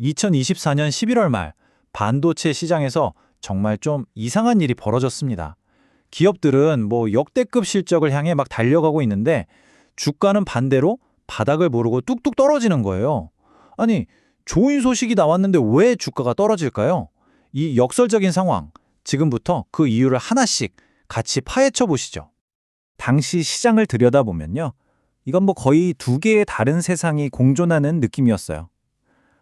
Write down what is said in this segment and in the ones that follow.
2024년 11월 말 반도체 시장에서 정말 좀 이상한 일이 벌어졌습니다. 기업들은 역대급 실적을 향해 막 달려가고 있는데 주가는 반대로 바닥을 모르고 뚝뚝 떨어지는 거예요. 아니, 좋은 소식이 나왔는데 왜 주가가 떨어질까요? 이 역설적인 상황, 지금부터 그 이유를 하나씩 같이 파헤쳐 보시죠. 당시 시장을 들여다보면요. 이건 거의 두 개의 다른 세상이 공존하는 느낌이었어요.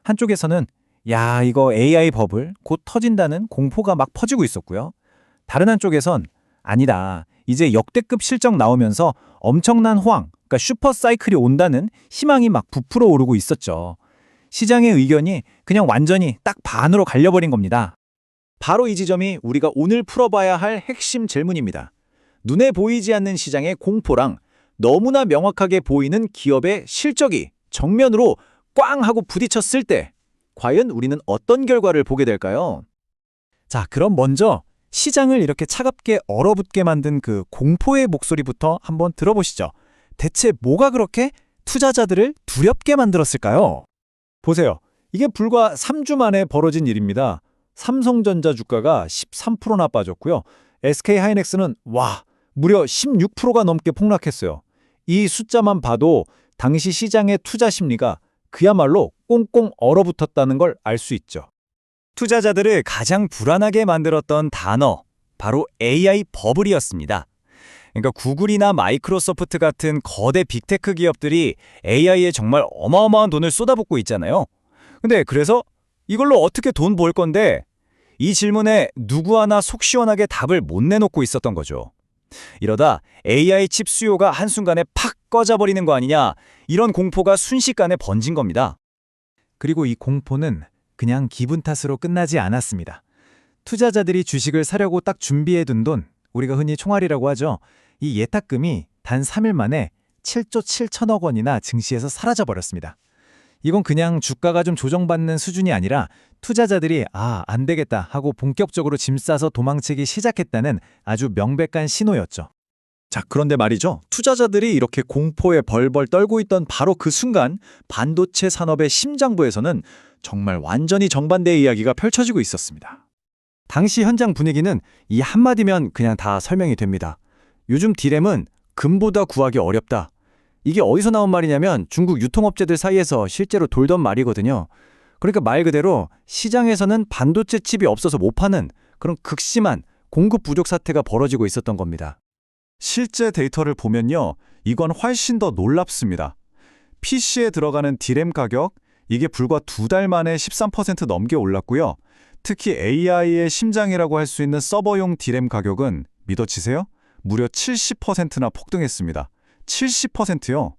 한쪽에서는 야, 이거 AI 버블 곧 터진다는 공포가 막 퍼지고 있었고요. 다른 한쪽에선 아니다. 이제 역대급 실적 나오면서 엄청난 호황, 그러니까 슈퍼 사이클이 온다는 희망이 막 부풀어 오르고 있었죠. 시장의 의견이 그냥 완전히 딱 반으로 갈려버린 겁니다. 바로 이 지점이 우리가 오늘 풀어봐야 할 핵심 질문입니다. 눈에 보이지 않는 시장의 공포랑 너무나 명확하게 보이는 기업의 실적이 정면으로 꽝 하고 부딪혔을 때 과연 우리는 어떤 결과를 보게 될까요? 자, 그럼 먼저 시장을 이렇게 차갑게 얼어붙게 만든 그 공포의 목소리부터 한번 들어보시죠. 대체 뭐가 그렇게 투자자들을 두렵게 만들었을까요? 보세요. 이게 불과 3주 만에 벌어진 일입니다. 삼성전자 주가가 13%나 빠졌고요. SK하이닉스는 무려 16%가 넘게 폭락했어요. 이 숫자만 봐도 당시 시장의 투자 심리가 그야말로 꽁꽁 얼어붙었다는 걸 알 수 있죠. 투자자들을 가장 불안하게 만들었던 단어, 바로 AI 버블이었습니다. 그러니까 구글이나 마이크로소프트 같은 거대 빅테크 기업들이 AI에 정말 어마어마한 돈을 쏟아붓고 있잖아요. 근데 그래서 이걸로 어떻게 돈 벌 건데? 이 질문에 누구 하나 속 시원하게 답을 못 내놓고 있었던 거죠. 이러다 AI 칩 수요가 한순간에 팍 꺼져버리는 거 아니냐, 이런 공포가 순식간에 번진 겁니다. 그리고 이 공포는 그냥 기분 탓으로 끝나지 않았습니다. 투자자들이 주식을 사려고 딱 준비해둔 돈, 우리가 흔히 총알이라고 하죠. 이 예탁금이 단 3일 만에 7조 7천억 원이나 증시에서 사라져버렸습니다. 이건 그냥 주가가 좀 조정받는 수준이 아니라 투자자들이 안 되겠다 하고 본격적으로 짐 싸서 도망치기 시작했다는 아주 명백한 신호였죠. 자, 그런데 말이죠. 투자자들이 이렇게 공포에 벌벌 떨고 있던 바로 그 순간 반도체 산업의 심장부에서는 정말 완전히 정반대의 이야기가 펼쳐지고 있었습니다. 당시 현장 분위기는 이 한마디면 그냥 다 설명이 됩니다. 요즘 디램은 금보다 구하기 어렵다. 이게 어디서 나온 말이냐면 중국 유통업체들 사이에서 실제로 돌던 말이거든요. 그러니까 말 그대로 시장에서는 반도체 칩이 없어서 못 파는 그런 극심한 공급 부족 사태가 벌어지고 있었던 겁니다. 실제 데이터를 보면요, 이건 훨씬 더 놀랍습니다. PC에 들어가는 디램 가격, 이게 불과 2달 만에 13% 넘게 올랐고요. 특히 AI의 심장이라고 할 수 있는 서버용 디램 가격은 믿어지세요? 무려 70%나 폭등했습니다. 70%요?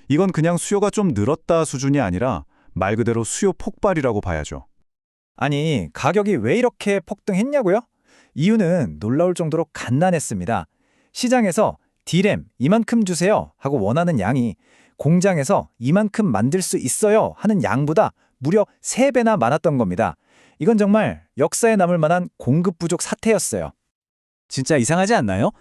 이건 그냥 수요가 좀 늘었다 수준이 아니라 말 그대로 수요 폭발이라고 봐야죠. 아니, 가격이 왜 이렇게 폭등했냐고요? 이유는 놀라울 정도로 간단했습니다. 시장에서 디램 이만큼 주세요 하고 원하는 양이 공장에서 이만큼 만들 수 있어요 하는 양보다 무려 3배나 많았던 겁니다. 이건 정말 역사에 남을 만한 공급 부족 사태였어요. 진짜 이상하지 않나요?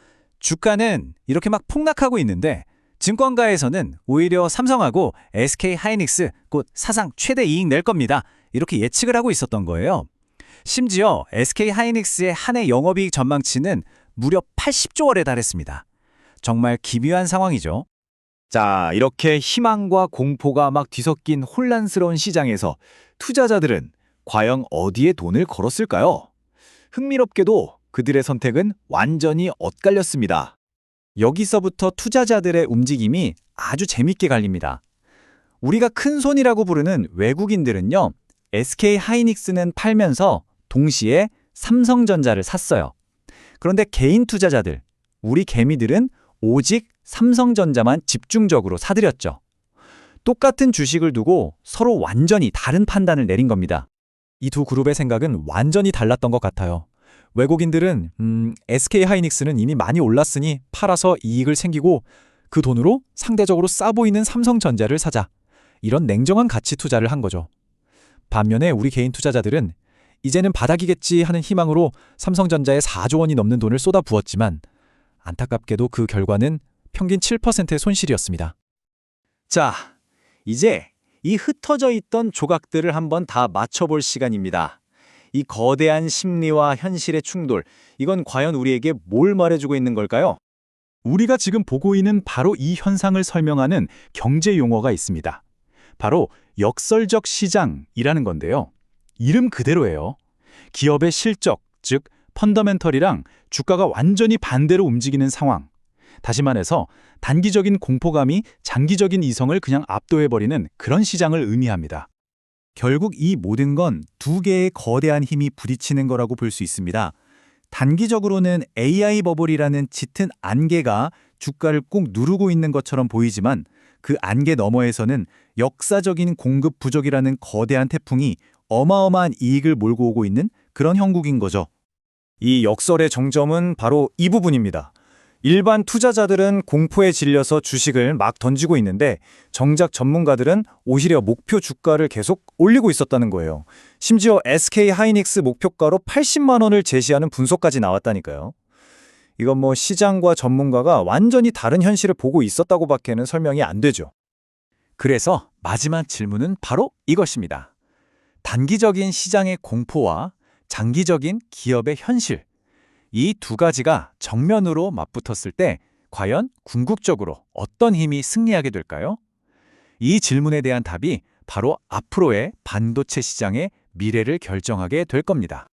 주가는 이렇게 막 폭락하고 있는데 증권가에서는 오히려 삼성하고 SK하이닉스 곧 사상 최대 이익 낼 겁니다. 이렇게 예측을 하고 있었던 거예요. 심지어 SK하이닉스의 한 해 영업이익 전망치는 무려 80조 원에 달했습니다. 정말 기묘한 상황이죠. 자, 이렇게 희망과 공포가 막 뒤섞인 혼란스러운 시장에서 투자자들은 과연 어디에 돈을 걸었을까요? 흥미롭게도 그들의 선택은 완전히 엇갈렸습니다. 여기서부터 투자자들의 움직임이 아주 재밌게 갈립니다. 우리가 큰 손이라고 부르는 외국인들은요, SK하이닉스는 팔면서 동시에 삼성전자를 샀어요. 그런데 개인 투자자들, 우리 개미들은 오직 삼성전자만 집중적으로 사들였죠. 똑같은 주식을 두고 서로 완전히 다른 판단을 내린 겁니다. 이 두 그룹의 생각은 완전히 달랐던 것 같아요. 외국인들은 SK하이닉스는 이미 많이 올랐으니 팔아서 이익을 챙기고 그 돈으로 상대적으로 싸 보이는 삼성전자를 사자. 이런 냉정한 가치 투자를 한 거죠. 반면에 우리 개인 투자자들은 이제는 바닥이겠지 하는 희망으로 삼성전자에 4조 원이 넘는 돈을 쏟아부었지만 안타깝게도 그 결과는 평균 7%의 손실이었습니다. 자, 이제 이 흩어져 있던 조각들을 한번 다 맞춰볼 시간입니다. 이 거대한 심리와 현실의 충돌, 이건 과연 우리에게 뭘 말해주고 있는 걸까요? 우리가 지금 보고 있는 바로 이 현상을 설명하는 경제 용어가 있습니다. 바로 역설적 시장이라는 건데요. 이름 그대로예요. 기업의 실적, 즉 펀더멘털이랑 주가가 완전히 반대로 움직이는 상황. 다시 말해서 단기적인 공포감이 장기적인 이성을 그냥 압도해버리는 그런 시장을 의미합니다. 결국 이 모든 건 두 개의 거대한 힘이 부딪히는 거라고 볼 수 있습니다. 단기적으로는 AI 버블이라는 짙은 안개가 주가를 꼭 누르고 있는 것처럼 보이지만 그 안개 너머에서는 역사적인 공급 부족이라는 거대한 태풍이 어마어마한 이익을 몰고 오고 있는 그런 형국인 거죠. 이 역설의 정점은 바로 이 부분입니다. 일반 투자자들은 공포에 질려서 주식을 막 던지고 있는데 정작 전문가들은 오히려 목표 주가를 계속 올리고 있었다는 거예요. 심지어 SK 하이닉스 목표가로 80만 원을 제시하는 분석까지 나왔다니까요. 이건 뭐 시장과 전문가가 완전히 다른 현실을 보고 있었다고밖에는 설명이 안 되죠. 그래서 마지막 질문은 바로 이것입니다. 단기적인 시장의 공포와 장기적인 기업의 현실, 이 두 가지가 정면으로 맞붙었을 때 과연 궁극적으로 어떤 힘이 승리하게 될까요? 이 질문에 대한 답이 바로 앞으로의 반도체 시장의 미래를 결정하게 될 겁니다.